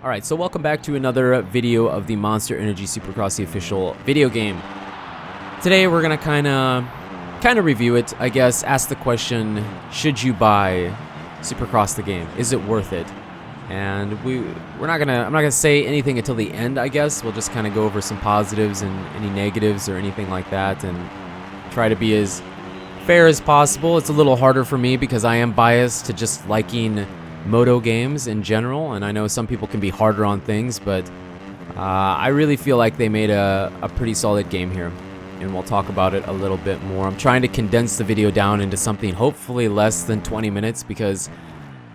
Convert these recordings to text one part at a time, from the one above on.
Alright, so welcome back to another video of the Monster Energy Supercross, the official video game. Today we're gonna kind of review it, I guess, ask the question, should you buy Supercross the game? Is it worth it? And I'm not gonna say anything until the end, I guess. We'll just kind of go over some positives and any negatives or anything like that and try to be as fair as possible. It's a little harder for me because I am biased to just liking moto games in general, and I know some people can be harder on things, but I really feel like they made a pretty solid game here, and we'll talk about it a little bit more. I'm trying to condense the video down into something hopefully less than 20 minutes because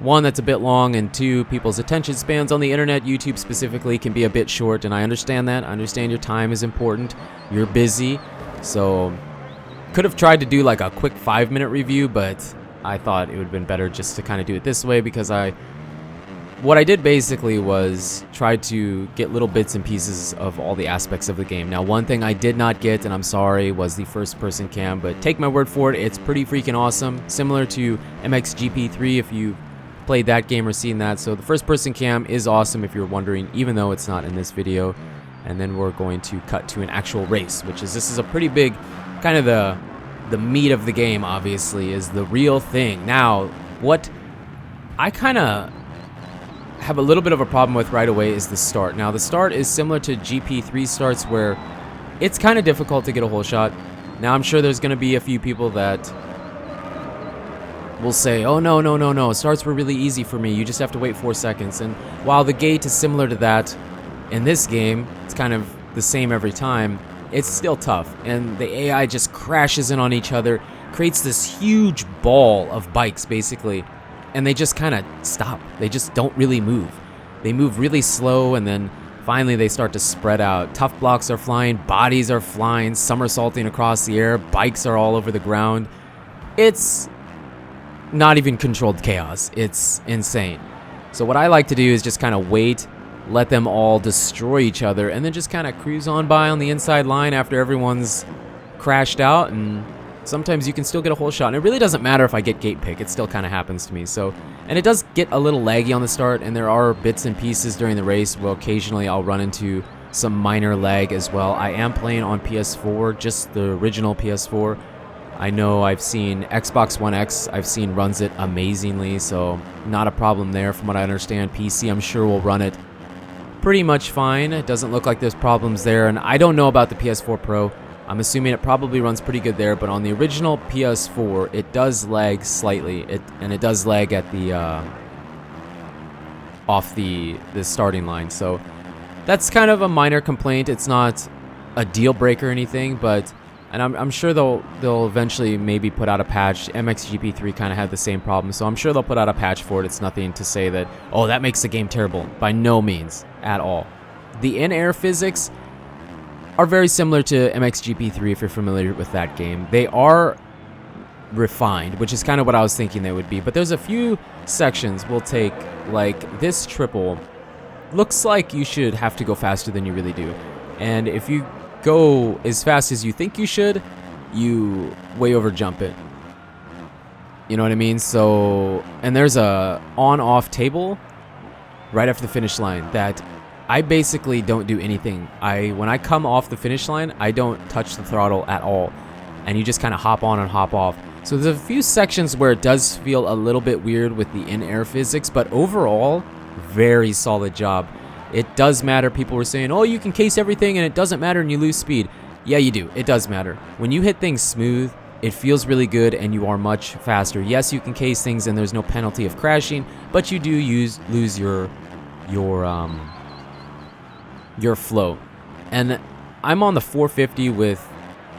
one, that's a bit long, and two, people's attention spans on the internet, YouTube specifically, can be a bit short, and I understand that. I understand your time is important, you're busy, so could have tried to do like a quick 5-minute review, but I thought it would have been better just to kind of do it this way because what I did basically was try to get little bits and pieces of all the aspects of the game. Now, one thing I did not get, and I'm sorry, was the first-person cam, but take my word for it, it's pretty freaking awesome. Similar to MXGP3 if you've played that game or seen that. So the first-person cam is awesome if you're wondering, even though it's not in this video. And then we're going to cut to an actual race, this is a pretty big, kind of the meat of the game, obviously, is the real thing. Now, what I kind of have a little bit of a problem with right away is the start. Now, the start is similar to GP3 starts where it's kind of difficult to get a hole shot. Now, I'm sure there's going to be a few people that will say, oh, no, starts were really easy for me. You just have to wait 4 seconds. And while the gate is similar to that in this game, it's kind of the same every time, it's still tough, and the AI just crashes in on each other, creates this huge ball of bikes, basically, and they just kind of stop. They just don't really move. They move really slow, and then finally they start to spread out. Tough blocks are flying, bodies are flying, somersaulting across the air, bikes are all over the ground. It's not even controlled chaos. It's insane. So what I like to do is just kind of wait, let them all destroy each other, and then just kind of cruise on by on the inside line after everyone's crashed out, and sometimes you can still get a hole shot. And it really doesn't matter if I get gate pick, it still kind of happens to me. So, and it does get a little laggy on the start, and there are bits and pieces during the race. Well, occasionally I'll run into some minor lag as well. I am playing on PS4, just the original PS4. I know I've seen Xbox One X, I've seen runs it amazingly, so not a problem there from what I understand. PC, I'm sure will run it pretty much fine. It doesn't look like there's problems there, and I don't know about the PS4 Pro. I'm assuming it probably runs pretty good there, but on the original PS4 it does lag slightly, and it does lag at the off the starting line, so that's kind of a minor complaint. It's not a deal breaker or anything, but and I'm sure they'll eventually maybe put out a patch. MXGP3 kind of had the same problem, so I'm sure they'll put out a patch for it. It's nothing to say that, oh, that makes the game terrible. By no means at all. The in-air physics are very similar to MXGP3 if you're familiar with that game. They are refined, which is kind of what I was thinking they would be, but there's a few sections we'll take, like this triple. Looks like you should have to go faster than you really do, and if you go as fast as you think you should, you way over jump it. You know what I mean? So, and there's a on-off table right after the finish line that I basically don't do anything. When I come off the finish line, I don't touch the throttle at all, and you just kind of hop on and hop off. So there's a few sections where it does feel a little bit weird with the in-air physics, but overall, very solid job. It does matter. People were saying, oh, you can case everything and it doesn't matter and you lose speed. Yeah, you do. It does matter. When you hit things smooth, it feels really good and you are much faster. Yes, you can case things and there's no penalty of crashing, but you do lose your flow. And I'm on the 450 with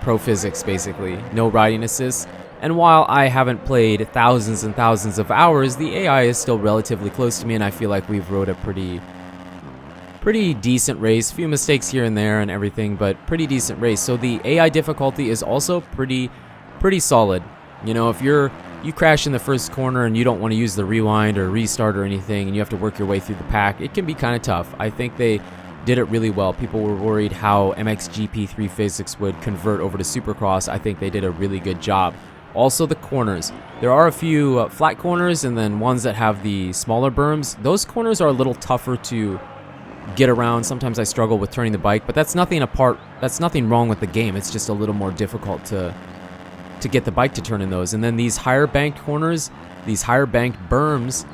Pro Physics, basically. No riding assist. And while I haven't played thousands and thousands of hours, the AI is still relatively close to me, and I feel like we've rode a pretty decent race. Few mistakes here and there and everything, but pretty decent race. So the AI difficulty is also pretty solid. You know, if you crash in the first corner and you don't want to use the rewind or restart or anything, and you have to work your way through the pack, it can be kind of tough. I think they did it really well. People were worried how MXGP3 physics would convert over to Supercross. I think they did a really good job. Also, the corners. There are a few flat corners and then ones that have the smaller berms. Those corners are a little tougher to get around. Sometimes I struggle with turning the bike, but that's nothing wrong with the game. It's just a little more difficult to get the bike to turn in those. And then these higher banked corners, these higher banked berms,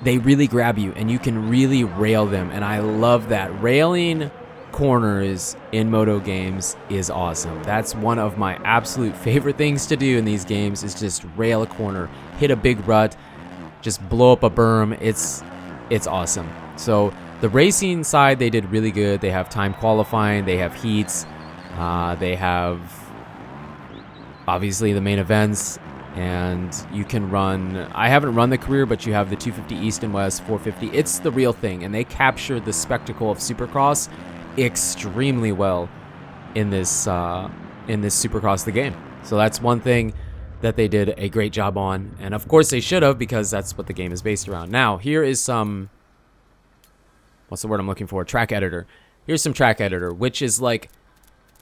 they really grab you and you can really rail them. And I love that. Railing corners in moto games is awesome. That's one of my absolute favorite things to do in these games, is just rail a corner, hit a big rut, just blow up a berm. It's awesome. So the racing side, they did really good. They have time qualifying, they have heats, they have obviously the main events, and you can run, I haven't run the career, but you have the 250 East and West, 450. It's the real thing, and they captured the spectacle of Supercross extremely well in this Supercross the game. So that's one thing that they did a great job on, and of course they should have, because that's what the game is based around. Now here is some, what's the word I'm looking for? Track editor. Here's some track editor, which is like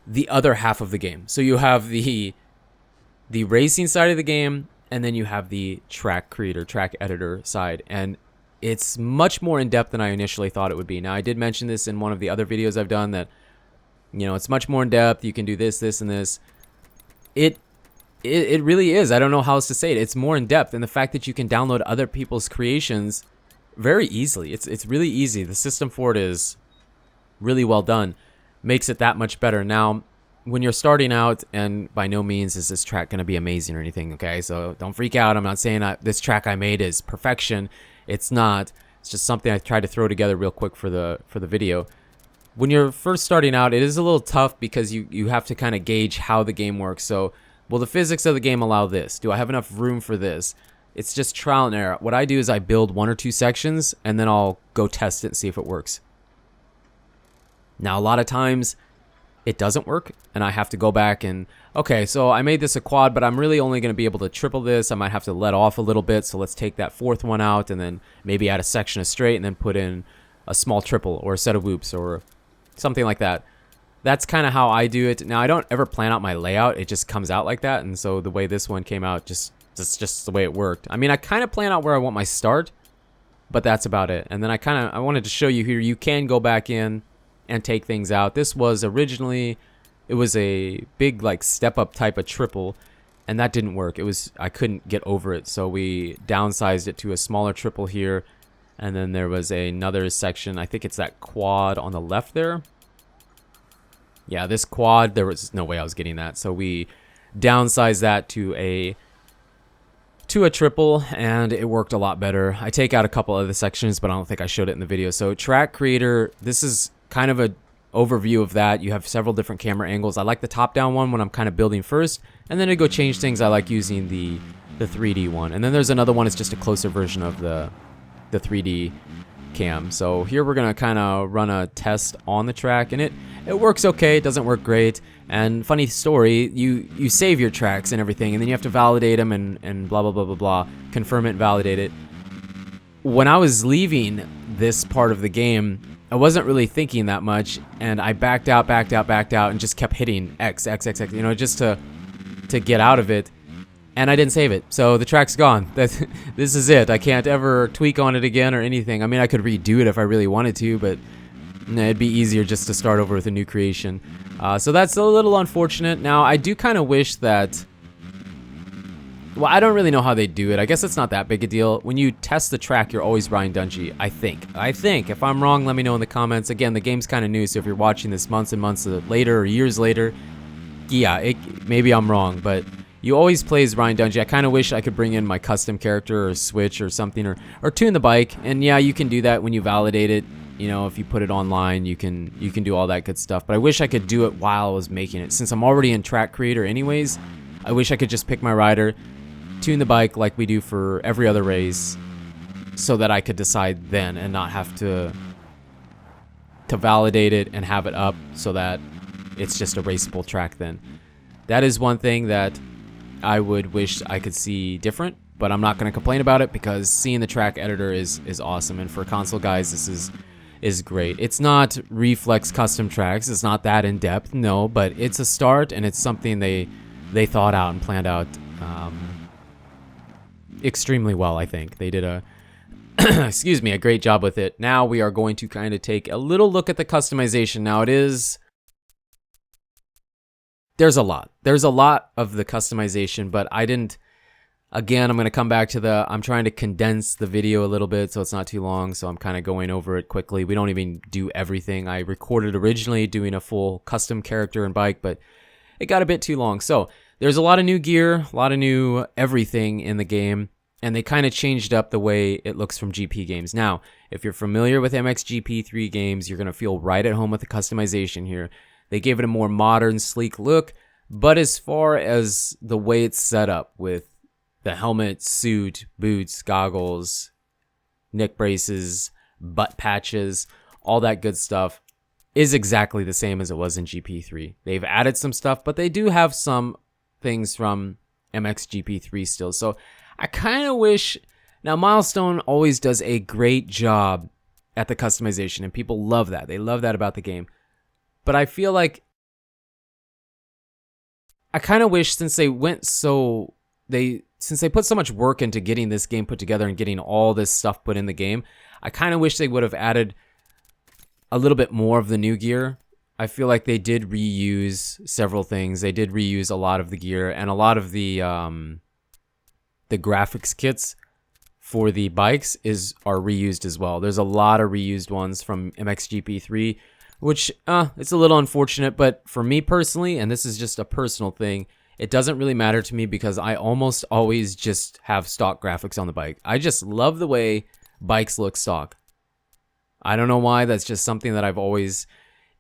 the other half of the game. So you have the racing side of the game, and then you have the track creator, track editor side, and it's much more in depth than I initially thought it would be. Now, I did mention this in one of the other videos I've done, that, you know, it's much more in depth. You can do this, this, and this. It really is. I don't know how else to say it. It's more in depth, and the fact that you can download other people's creations very easily. It's really easy. The system for it is really well done. Makes it that much better. Now, when you're starting out, and by no means is this track going to be amazing or anything, okay? So don't freak out. I'm not saying this track I made is perfection. It's not. It's just something I tried to throw together real quick for the video. When you're first starting out, it is a little tough because you have to kind of gauge how the game works. So, will the physics of the game allow this? Do I have enough room for this? It's just trial and error. What I do is I build 1 or 2 sections, and then I'll go test it and see if it works. Now, a lot of times it doesn't work, and I have to go back and, okay, so I made this a quad, but I'm really only going to be able to triple this. I might have to let off a little bit, so let's take that fourth one out, and then maybe add a section of straight, and then put in a small triple or a set of whoops or something like that. That's kind of how I do it. Now, I don't ever plan out my layout. It just comes out like that, and so the way this one came out, that's just the way it worked. I mean, I kind of plan out where I want my start, but that's about it. And then I wanted to show you here, you can go back in and take things out. This was originally, it was a big like step up type of triple, and that didn't work. I couldn't get over it, so we downsized it to a smaller triple here. And then there was another section, I think it's that quad on the left there. Yeah, this quad, there was no way I was getting that, so we downsized that to a triple, and it worked a lot better. I take out a couple other sections, but I don't think I showed it in the video. So track creator, this is kind of an overview of that. You have several different camera angles. I like the top-down one when I'm kind of building first, and then to go change things, I like using the 3D one. And then there's another one. It's just a closer version of the 3D cam. So here we're gonna kind of run a test on the track, and it works okay. It doesn't work great. And funny story, you save your tracks and everything, and then you have to validate them and blah blah blah blah blah, confirm it and validate it. When I was leaving this part of the game, I wasn't really thinking that much, and I backed out, and just kept hitting X, you know, just to get out of it, and I didn't save it, so the track's gone. This is it. I can't ever tweak on it again or anything. I mean, I could redo it if I really wanted to, but it'd be easier just to start over with a new creation. So that's a little unfortunate. Now, I do kind of wish that, well, I don't really know how they do it. I guess it's not that big a deal. When you test the track, you're always Ryan Dungey, I think. If I'm wrong, let me know in the comments. Again, the game's kind of new, so if you're watching this months and months later or years later, yeah, maybe I'm wrong, but you always play as Ryan Dungey. I kind of wish I could bring in my custom character or switch or something, or tune the bike. And yeah, you can do that when you validate it. You know, if you put it online, you can do all that good stuff. But I wish I could do it while I was making it. Since I'm already in Track Creator anyways, I wish I could just pick my rider, tune the bike like we do for every other race, so that I could decide then and not have to validate it and have it up so that it's just a raceable track then. That is one thing that I would wish I could see different, but I'm not going to complain about it because seeing the track editor is awesome. And for console guys, this is great. It's not Reflex custom tracks. It's not that in depth, no, but it's a start, and it's something they thought out and planned out extremely well. I think they did excuse me, a great job with it. Now we are going to kind of take a little look at the customization. Now there's a lot of the customization, but again, I'm going to come back to I'm trying to condense the video a little bit so it's not too long, so I'm kind of going over it quickly. We don't even do everything. I recorded originally doing a full custom character and bike, but it got a bit too long. So there's a lot of new gear, a lot of new everything in the game, and they kind of changed up the way it looks from GP games. Now, if you're familiar with MXGP3 games, you're going to feel right at home with the customization here. They gave it a more modern, sleek look, but as far as the way it's set up with the helmet, suit, boots, goggles, neck braces, butt patches, all that good stuff is exactly the same as it was in GP3. They've added some stuff, but they do have some things from MXGP3 still. So I kind of wish... Now, Milestone always does a great job at the customization, and people love that. They love that about the game. But I feel like I kind of wish, since they put so much work into getting this game put together and getting all this stuff put in the game, I kind of wish they would have added a little bit more of the new gear. I feel like they did reuse several things. They did reuse a lot of the gear, and a lot of the graphics kits for the bikes are reused as well. There's a lot of reused ones from MXGP3, which it's a little unfortunate, but for me personally, and this is just a personal thing, it doesn't really matter to me because I almost always just have stock graphics on the bike. I just love the way bikes look stock. I don't know why, that's just something that I've always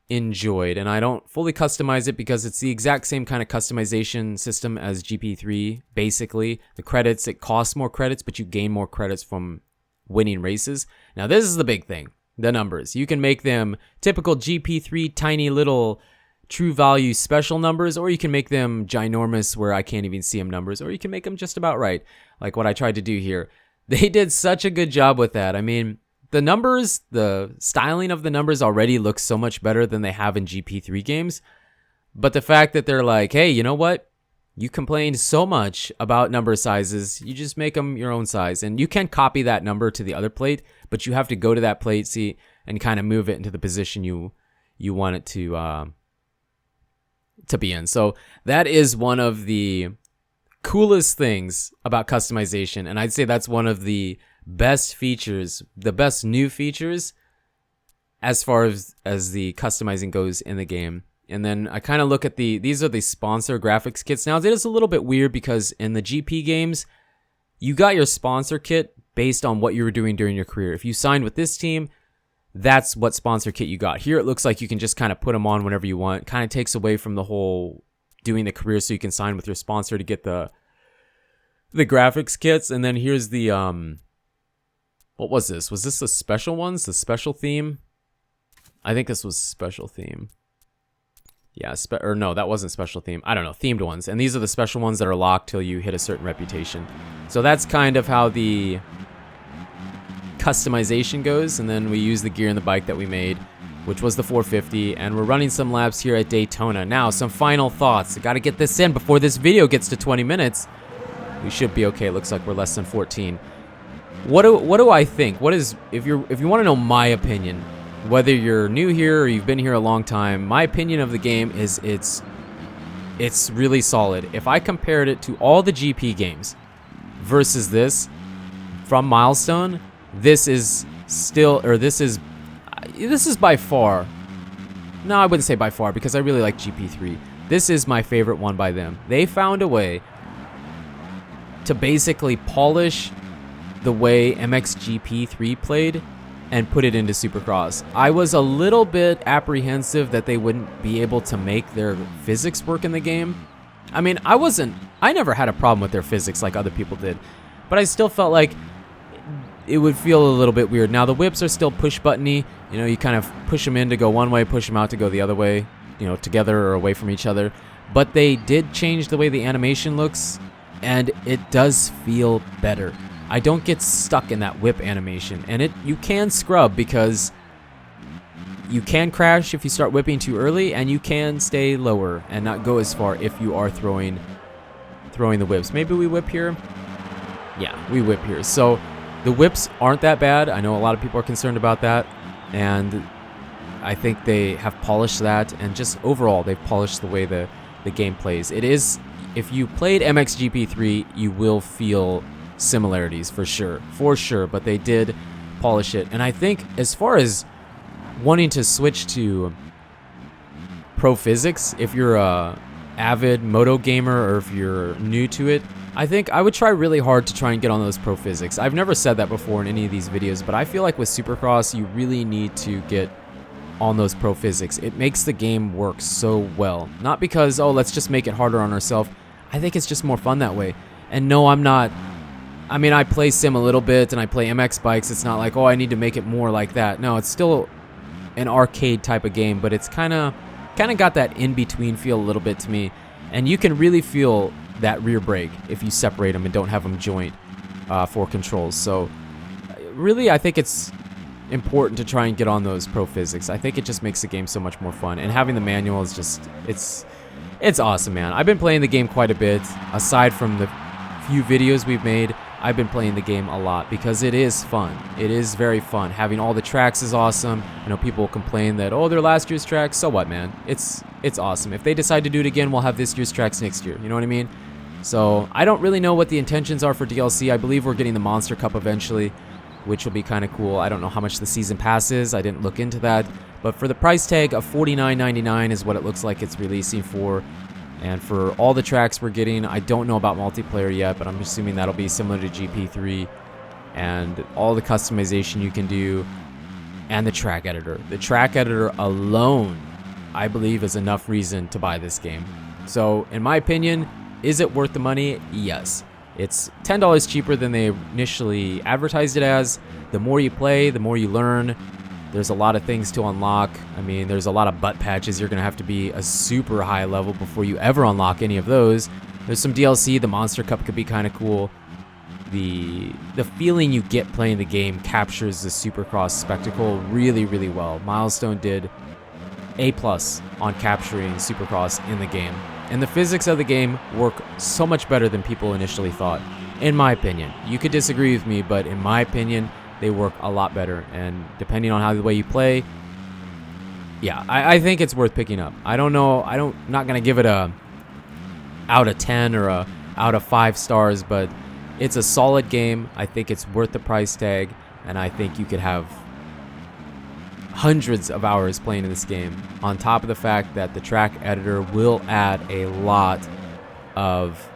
enjoyed, and I don't fully customize it because it's the exact same kind of customization system as GP3. Basically, the credits, it costs more credits, but you gain more credits from winning races. Now, this is the big thing. The numbers. You can make them typical GP3 tiny little true value special numbers, or you can make them ginormous where I can't even see them numbers, or you can make them just about right, like what I tried to do here. They did such a good job with that. I mean, the numbers, the styling of the numbers already looks so much better than they have in GP3 games, but the fact that they're like, hey, you know what? You complained so much about number sizes, you just make them your own size. And you can copy that number to the other plate, but you have to go to that plate, see, and kind of move it into the position you want it to be in. So that is one of the coolest things about customization, and I'd say that's one of the best features, the best new features as far as the customizing goes in the game. And then I kind of look at these are the sponsor graphics kits. Now, it is a little bit weird because in the GP games, you got your sponsor kit based on what you were doing during your career. If you signed with this team, that's what sponsor kit you got. Here, it looks like you can just kind of put them on whenever you want. Kind of takes away from the whole doing the career so you can sign with your sponsor to get the graphics kits. And then here's the, what was this? Was this the special ones? The special theme? I think this was special theme. Yeah, or no, that wasn't special theme. I don't know, themed ones. And these are the special ones that are locked till you hit a certain reputation. So that's kind of how the customization goes. And then we use the gear in the bike that we made, which was the 450. And we're running some laps here at Daytona. Now, some final thoughts. I got to get this in before this video gets to 20 minutes. We should be okay. It looks like we're less than 14. What do I think? If you want to know my opinion, whether you're new here or you've been here a long time, my opinion of the game is it's really solid. If I compared it to all the GP games versus this from Milestone, this is by far, no, I wouldn't say by far because I really like GP3. This is my favorite one by them. They found a way to basically polish the way MXGP3 played and put it into Supercross. I was a little bit apprehensive that they wouldn't be able to make their physics work in the game. I mean, I never had a problem with their physics like other people did, but I still felt like it would feel a little bit weird. Now, the whips are still push buttony. You know, you kind of push them in to go one way, push them out to go the other way, you know, together or away from each other. But they did change the way the animation looks, and it does feel better. I don't get stuck in that whip animation, and you can scrub because you can crash if you start whipping too early, and you can stay lower and not go as far if you are throwing the whips. Maybe we whip here. Yeah, we whip here. So The whips aren't that bad. I know a lot of people are concerned about that, and I think they have polished that, and just overall they've polished the way the game plays. It is, if you played MXGP3, you will feel similarities for sure, but they did polish it. And I think as far as wanting to switch to pro physics, if you're a avid moto gamer or if you're new to it, I think I would try really hard to try and get on those pro physics. I've never said that before in any of these videos, but I feel like with Supercross, you really need to get on those pro physics. It makes the game work so well. Not because, oh, let's just make it harder on ourselves. I think it's just more fun that way. And no, I'm not, I mean, I play sim a little bit and I play MX bikes. It's not like, oh, I need to make it more like that. No, it's still an arcade type of game, but it's kind of got that in-between feel a little bit to me. And you can really feel that rear brake if you separate them and don't have them joint for controls. So really, I think it's important to try and get on those pro physics. I think it just makes the game so much more fun. And having the manual is just, it's awesome, man. I've been playing the game quite a bit. Aside from the few videos we've made, I've been playing the game a lot because it is fun. It is very fun. Having all the tracks is awesome. I know people complain that, oh, they're last year's tracks. So what, man? It's awesome. If they decide to do it again, we'll have this year's tracks next year. You know what I mean? So I don't really know what the intentions are for DLC. I believe we're getting the Monster Cup eventually, which will be kind of cool. I don't know how much the season pass is. I didn't look into that. But for the price tag of $49.99 is what it looks like it's releasing for. And for all the tracks we're getting, I don't know about multiplayer yet, but I'm assuming that'll be similar to GP3. And all the customization you can do, and the track editor. The track editor alone, I believe, is enough reason to buy this game. So, in my opinion, is it worth the money? Yes. It's $10 cheaper than they initially advertised it as. The more you play, the more you learn. There's a lot of things to unlock. I mean, there's a lot of butt patches. You're going to have to be a super high level before you ever unlock any of those. There's some DLC. The Monster Cup could be kind of cool. The feeling you get playing the game captures the Supercross spectacle really, really well. Milestone did A+ on capturing Supercross in the game. And the physics of the game work so much better than people initially thought, in my opinion. You could disagree with me, but in my opinion, they work a lot better. And depending on how the way you play, yeah, I think it's worth picking up. I don't know. I'm not going to give it a out of 10 or a out of 5 stars, but it's a solid game. I think it's worth the price tag, and I think you could have hundreds of hours playing in this game, on top of the fact that the track editor will add a lot of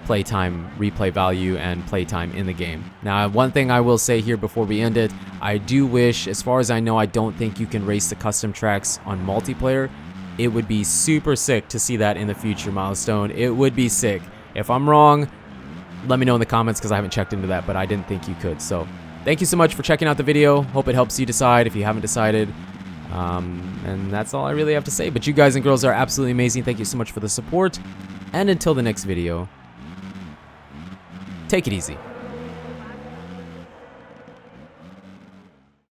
playtime, replay value, and playtime in the game. Now, one thing I will say here before we end it, I do wish, as far as I know, I don't think you can race the custom tracks on multiplayer. It would be super sick to see that in the future, Milestone. It would be sick. If I'm wrong, let me know in the comments because I haven't checked into that, but I didn't think you could. So thank you so much for checking out the video. Hope it helps you decide if you haven't decided. And that's all I really have to say. But you guys and girls are absolutely amazing. Thank you so much for the support. And until the next video, take it easy.